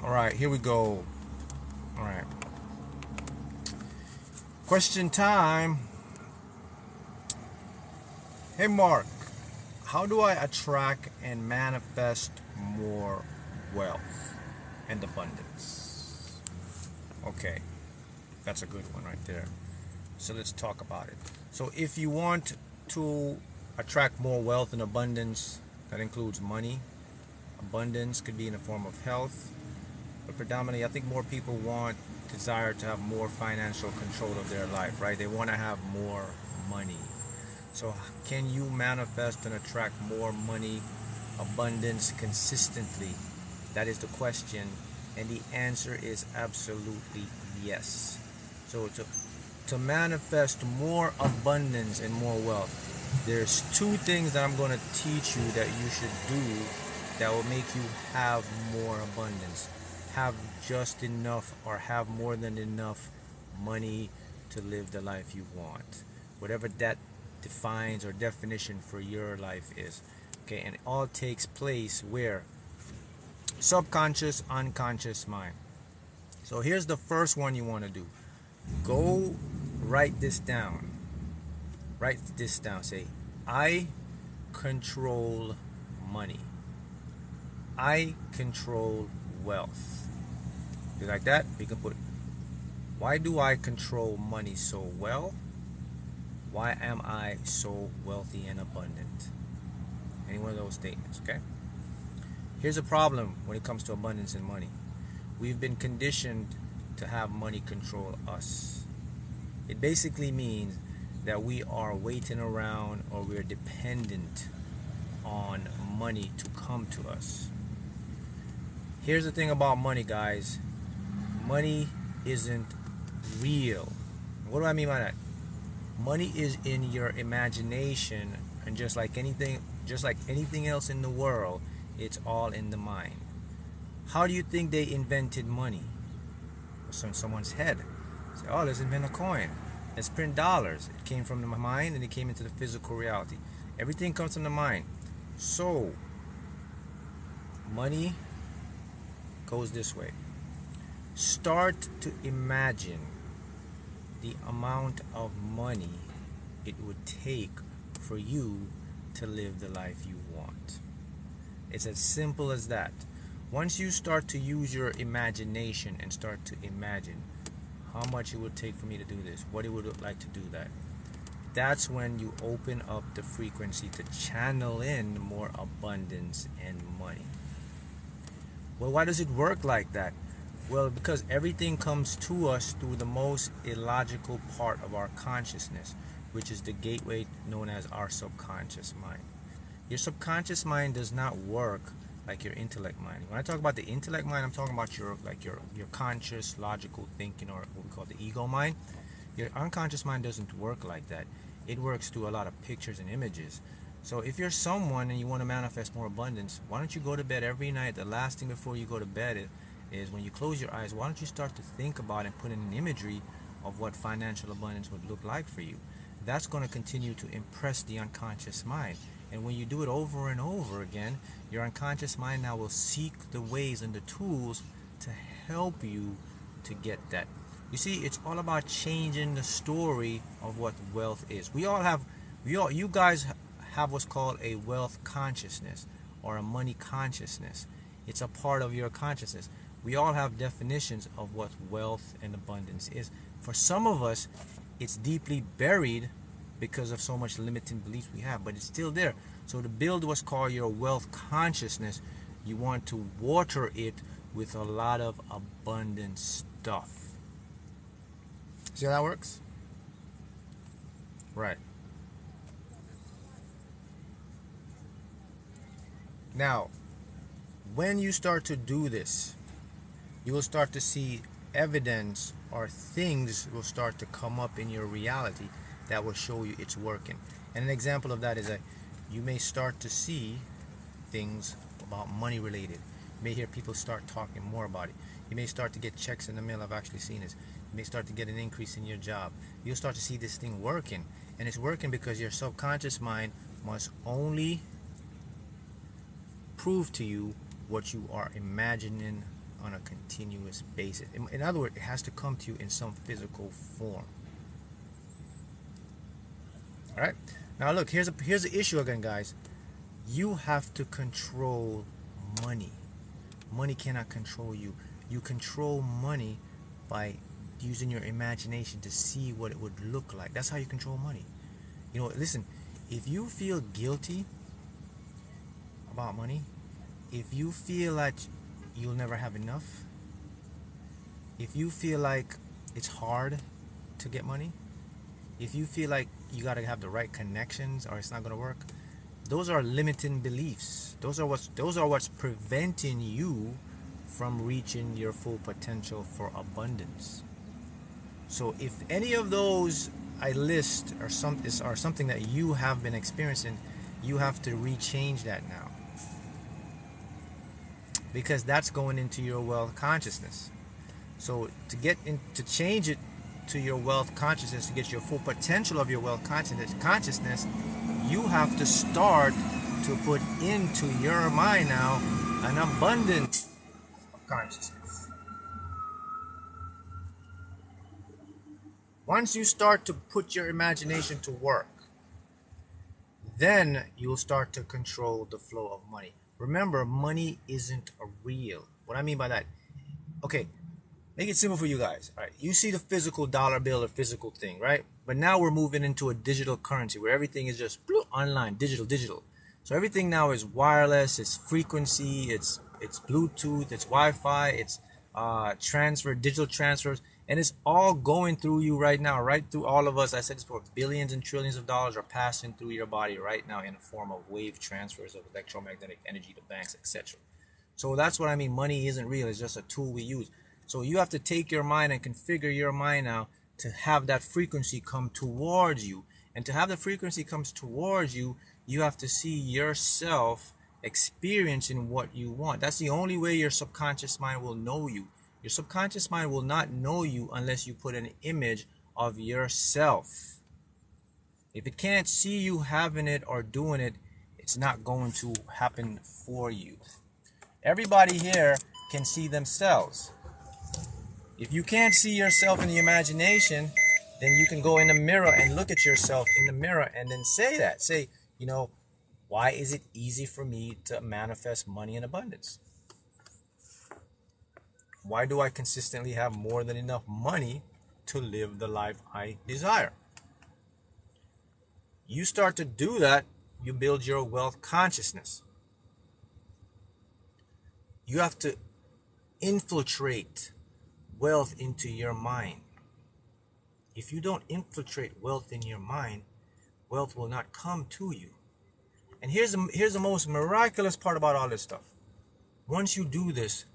All right, here we go. All right. Question time. Hey, Mark, how do I attract and manifest more wealth and abundance? Okay, that's a good one right there. So let's talk about it. So if you want to attract more wealth and abundance, that includes money. Abundance could be in the form of health, but predominantly I think more people desire to have more financial control of their life, right? They want to have more money. So can you manifest and attract more money, abundance consistently? That is the question, and the answer is absolutely yes. So to manifest more abundance and more wealth, there's two things that I'm going to teach you that you should do that will make you have more abundance, have just enough or have more than enough money to live the life you want, whatever that defines or definition for your life is. Okay, and it all takes place where? Subconscious, unconscious mind. So here's the first one you want to do. Go write this down. Write this down. Say, I control money. I control wealth. You like that? You can put, why do I control money so well? Why am I so wealthy and abundant? Any one of those statements, okay? Here's a problem when it comes to abundance and money. We've been conditioned to have money control us. It basically means that we are waiting around or we're dependent on money to come to us. Here's the thing about money, guys. Money isn't real. What do I mean by that? Money is in your imagination, and just like anything else in the world, it's all in the mind. How do you think they invented money? It's in someone's head. Say, oh, let's invent a coin. Let's print dollars. It came from the mind and it came into the physical reality. Everything comes from the mind. So, money goes this way. Start to imagine the amount of money it would take for you to live the life you want. It's as simple as that. Once you start to use your imagination and start to imagine how much it would take for me to do this, what it would look like to do that, that's when you open up the frequency to channel in more abundance and money. Well, why does it work like that? Well, because everything comes to us through the most illogical part of our consciousness, which is the gateway known as our subconscious mind. Your subconscious mind does not work like your intellect mind. When I talk about the intellect mind, I'm talking about your conscious, logical thinking, or what we call the ego mind. Your unconscious mind doesn't work like that. It works through a lot of pictures and images. So if you're someone and you want to manifest more abundance, why don't you go to bed every night? The last thing before you go to bed is when you close your eyes, why don't you start to think about and put in an imagery of what financial abundance would look like for you? That's going to continue to impress the unconscious mind. And when you do it over and over again, your unconscious mind now will seek the ways and the tools to help you to get that. You see, it's all about changing the story of what wealth is. You guys have what's called a wealth consciousness or a money consciousness. It's a part of your consciousness. We all have definitions of what wealth and abundance is. For some of us, it's deeply buried because of so much limiting beliefs we have, but it's still there. So to build what's called your wealth consciousness, you want to water it with a lot of abundant stuff. See how that works? Right. Now, when you start to do this, you will start to see evidence or things will start to come up in your reality that will show you it's working. And an example of that is that you may start to see things about money related. You may hear people start talking more about it. You may start to get checks in the mail. I've actually seen this. You may start to get an increase in your job. You'll start to see this thing working. And it's working because your subconscious mind must only prove to you what you are imagining on a continuous basis. In other words, it has to come to you in some physical form. All right. Now look, here's the issue again, guys. You have to control money. Money cannot control you. You control money by using your imagination to see what it would look like. That's how you control money. You know, listen, if you feel guilty about money, if you feel like you'll never have enough, if you feel like it's hard to get money, if you feel like you got to have the right connections or it's not going to work, those are limiting beliefs. Those are what's preventing you from reaching your full potential for abundance. So if any of those I list are something that you have been experiencing, you have to rechange that now, because that's going into your wealth consciousness. So to change it to your wealth consciousness, to get your full potential of your wealth consciousness, you have to start to put into your mind now an abundance of consciousness. Once you start to put your imagination to work, then you'll start to control the flow of money. Remember, money isn't real. What I mean by that, okay, make it simple for you guys. All right, you see the physical dollar bill or physical thing, right? But now we're moving into a digital currency where everything is just online, digital. So everything now is wireless, it's frequency, it's Bluetooth, it's Wi-Fi, it's digital transfers, and it's all going through you right now, right through all of us. I said this before, billions and trillions of dollars are passing through your body right now in the form of wave transfers of electromagnetic energy to banks, etc. So that's what I mean. Money isn't real. It's just a tool we use. So you have to take your mind and configure your mind now to have that frequency come towards you. And to have the frequency comes towards you, you have to see yourself experiencing what you want. That's the only way your subconscious mind will know you. Your subconscious mind will not know you unless you put an image of yourself. If it can't see you having it or doing it, it's not going to happen for you. Everybody here can see themselves. If you can't see yourself in the imagination, then you can go in the mirror and look at yourself in the mirror and then say that. Say, you know, why is it easy for me to manifest money in abundance? Why do I consistently have more than enough money to live the life I desire? You start to do that, you build your wealth consciousness. You have to infiltrate wealth into your mind. If you don't infiltrate wealth in your mind, wealth will not come to you. And here's the most miraculous part about all this stuff. Once you do this,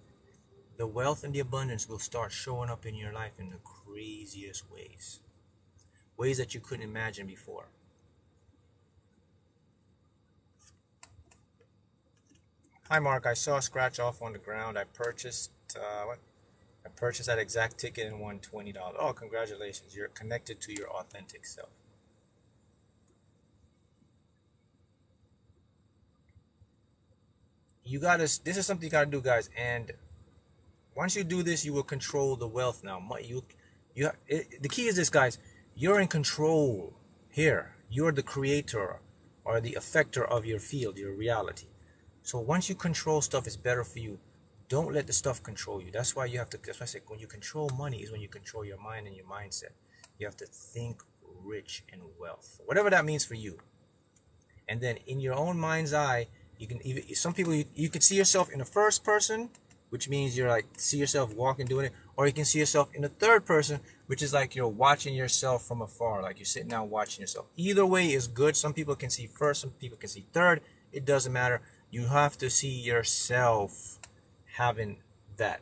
the wealth and the abundance will start showing up in your life in the craziest ways. Ways that you couldn't imagine before. Hi Mark, I saw a scratch off on the ground. I purchased I purchased that exact ticket and won $20. Oh, congratulations. You're connected to your authentic self. This is something you gotta do, guys. And once you do this, you will control the wealth now. The key is this, guys. You're in control here. You're the creator or the effector of your field, your reality. So once you control stuff, it's better for you. Don't let the stuff control you. That's why I say when you control money is when you control your mind and your mindset. You have to think rich and wealth, whatever that means for you. And then in your own mind's eye, you can even, some people, you can see yourself in the first person, which means you're like, see yourself walking, doing it. Or you can see yourself in the third person, which is like you're watching yourself from afar, like you're sitting down watching yourself. Either way is good. Some people can see first, some people can see third. It doesn't matter. You have to see yourself having that.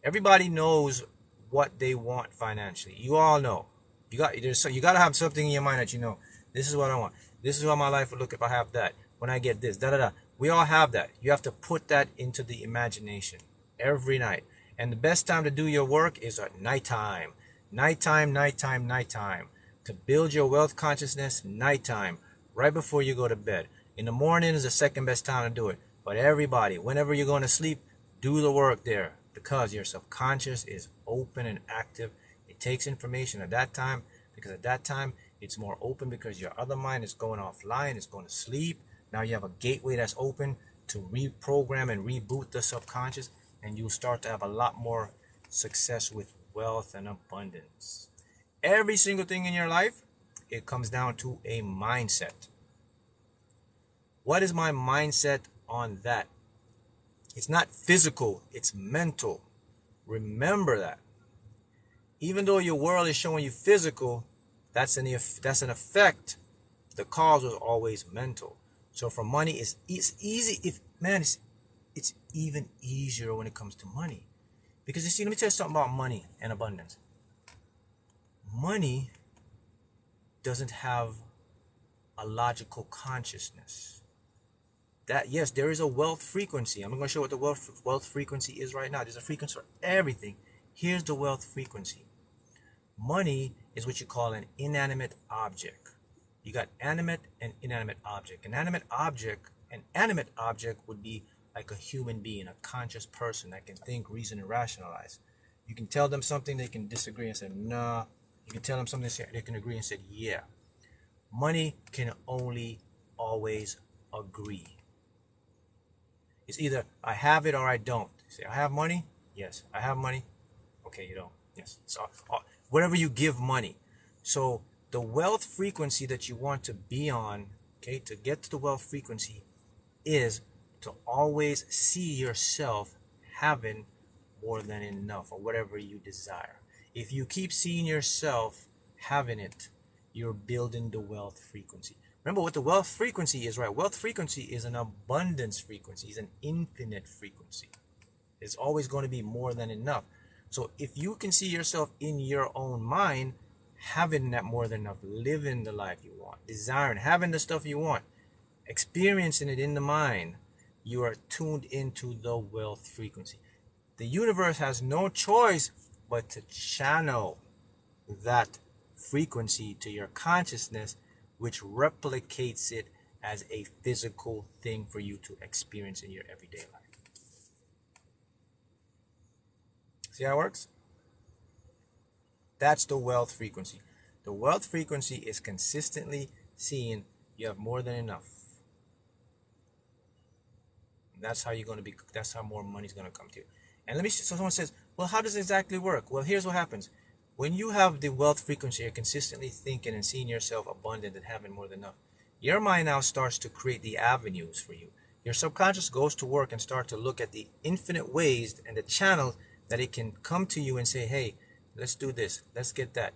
Everybody knows what they want financially. You all know. You got to have something in your mind that you know. This is what I want. This is how my life would look if I have that. When I get this, da da da. We all have that. You have to put that into the imagination every night. And the best time to do your work is at nighttime. Nighttime. To build your wealth consciousness, nighttime. Right before you go to bed. In the morning is the second best time to do it. But everybody, whenever you're going to sleep, do the work there. because your subconscious is open and active. It takes information at that time because at that time it's more open because your other mind is going offline, it's going to sleep. Now you have a gateway that's open to reprogram and reboot the subconscious, and you'll start to have a lot more success with wealth and abundance. Every single thing in your life, it comes down to a mindset. What is my mindset on that? It's not physical, it's mental. Remember that. Even though your world is showing you physical, that's an effect. The cause was always mental. So for money, it's easy. It's even easier when it comes to money. Because you see, let me tell you something about money and abundance. Money doesn't have a logical consciousness. That, yes, there is a wealth frequency. I'm going to show what the wealth frequency is right now. There's a frequency for everything. Here's the wealth frequency. Money is what you call an inanimate object. You got animate and inanimate object. An animate object would be like a human being, a conscious person that can think, reason, and rationalize. You can tell them something, they can disagree and say, nah. You can tell them something, they can agree and say, yeah. Money can only always agree. It's either I have it or I don't. You say, I have money? Yes. I have money? Okay, you don't. Yes. So wherever you give money. So the wealth frequency that you want to be on, okay, to get to the wealth frequency is to always see yourself having more than enough or whatever you desire. If you keep seeing yourself having it, you're building the wealth frequency. Remember what the wealth frequency is, right? Wealth frequency is an abundance frequency, it's an infinite frequency. It's always going to be more than enough. So if you can see yourself in your own mind having that more than enough, living the life you want, desiring, having the stuff you want, experiencing it in the mind, you are tuned into the wealth frequency. The universe has no choice but to channel that frequency to your consciousness, which replicates it as a physical thing for you to experience in your everyday life. See how it works? That's the wealth frequency. The wealth frequency is consistently seeing you have more than enough. That's how you're going to be. That's how more money is going to come to you. And so someone says, well, how does it exactly work? Well, here's what happens. When you have the wealth frequency, you're consistently thinking and seeing yourself abundant and having more than enough. Your mind now starts to create the avenues for you. Your subconscious goes to work and start to look at the infinite ways and the channels that it can come to you and say, hey, let's do this, let's get that,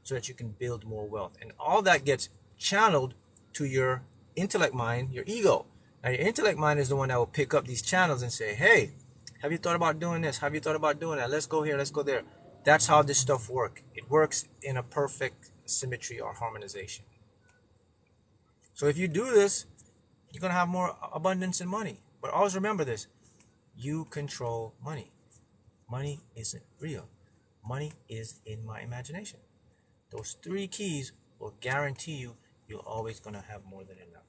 so that you can build more wealth. And all that gets channeled to your intellect mind, your ego. Now, your intellect mind is the one that will pick up these channels and say, hey, have you thought about doing this? Have you thought about doing that? Let's go here, let's go there. That's how this stuff works. It works in a perfect symmetry or harmonization. So if you do this, you're going to have more abundance and money. But always remember this. You control money. Money isn't real. Money is in my imagination. Those 3 keys will guarantee you you're always going to have more than enough.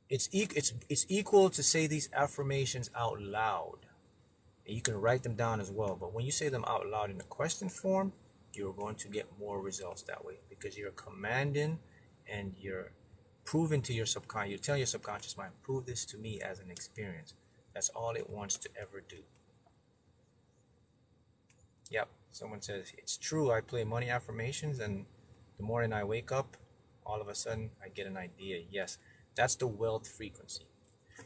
It's equal to say these affirmations out loud. And you can write them down as well. But when you say them out loud in a question form, you're going to get more results that way. Because you're commanding and you're proving to your subconscious, you're telling your subconscious mind, prove this to me as an experience. That's all it wants to ever do. Yep, someone says, it's true, I play money affirmations and the morning I wake up, all of a sudden I get an idea. Yes, that's the wealth frequency.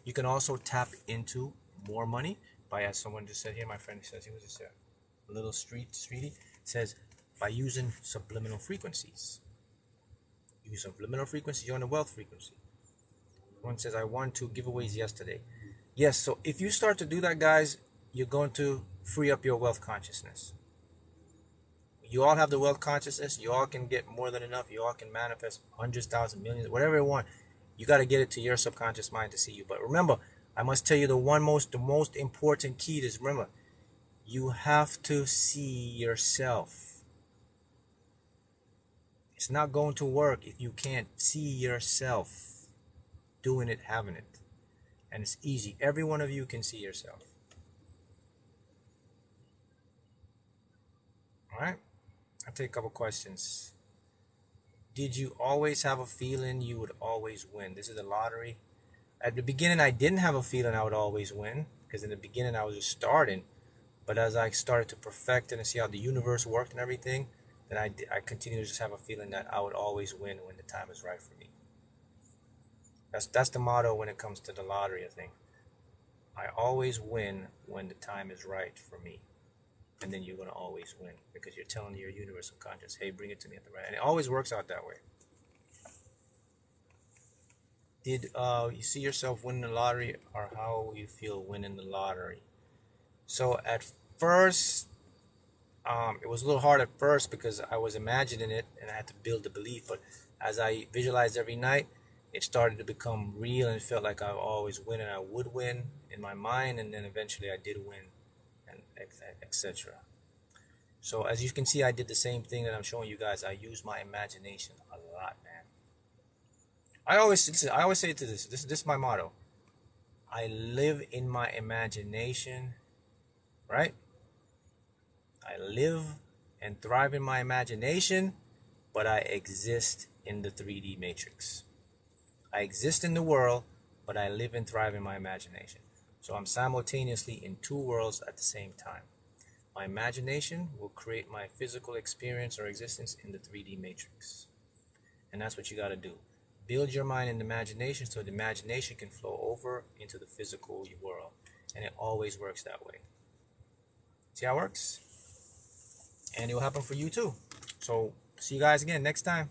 You can also tap into more money by, as someone just said here, my friend says, he was just a little streety, says, by using subliminal frequencies. Use subliminal frequencies, you're on the wealth frequency. One says, I won 2 giveaways yesterday. Yes, so if you start to do that, guys, you're going to free up your wealth consciousness. You all have the wealth consciousness. You all can get more than enough. You all can manifest hundreds, thousands, millions, whatever you want. You got to get it to your subconscious mind to see you. But remember, I must tell you the most important key is, remember, you have to see yourself. It's not going to work if you can't see yourself doing it, having it. And it's easy. Every one of you can see yourself. All right? I'll take a couple questions. Did you always have a feeling you would always win? This is the lottery. At the beginning, I didn't have a feeling I would always win, because in the beginning I was just starting. But as I started to perfect it and see how the universe worked and everything, then I continued to just have a feeling that I would always win when the time is right for me. That's the motto when it comes to the lottery, I think. I always win when the time is right for me. And then you're going to always win, because you're telling your universal conscious, hey, bring it to me at the right. And it always works out that way. Did you see yourself winning the lottery, or how you feel winning the lottery? So at first, it was a little hard at first because I was imagining it and I had to build the belief. But as I visualized every night, it started to become real, and it felt like I would always win and I would win in my mind, and then eventually I did win, and etc. So as you can see, I did the same thing that I'm showing you guys. I use my imagination a lot, man. I always say to this is my motto. I live in my imagination, right? I live and thrive in my imagination, but I exist in the 3D matrix. I exist in the world, but I live and thrive in my imagination. So I'm simultaneously in two worlds at the same time. My imagination will create my physical experience or existence in the 3D matrix. And that's what you got to do. Build your mind in imagination so the imagination can flow over into the physical world. And it always works that way. See how it works? And it will happen for you too. So see you guys again next time.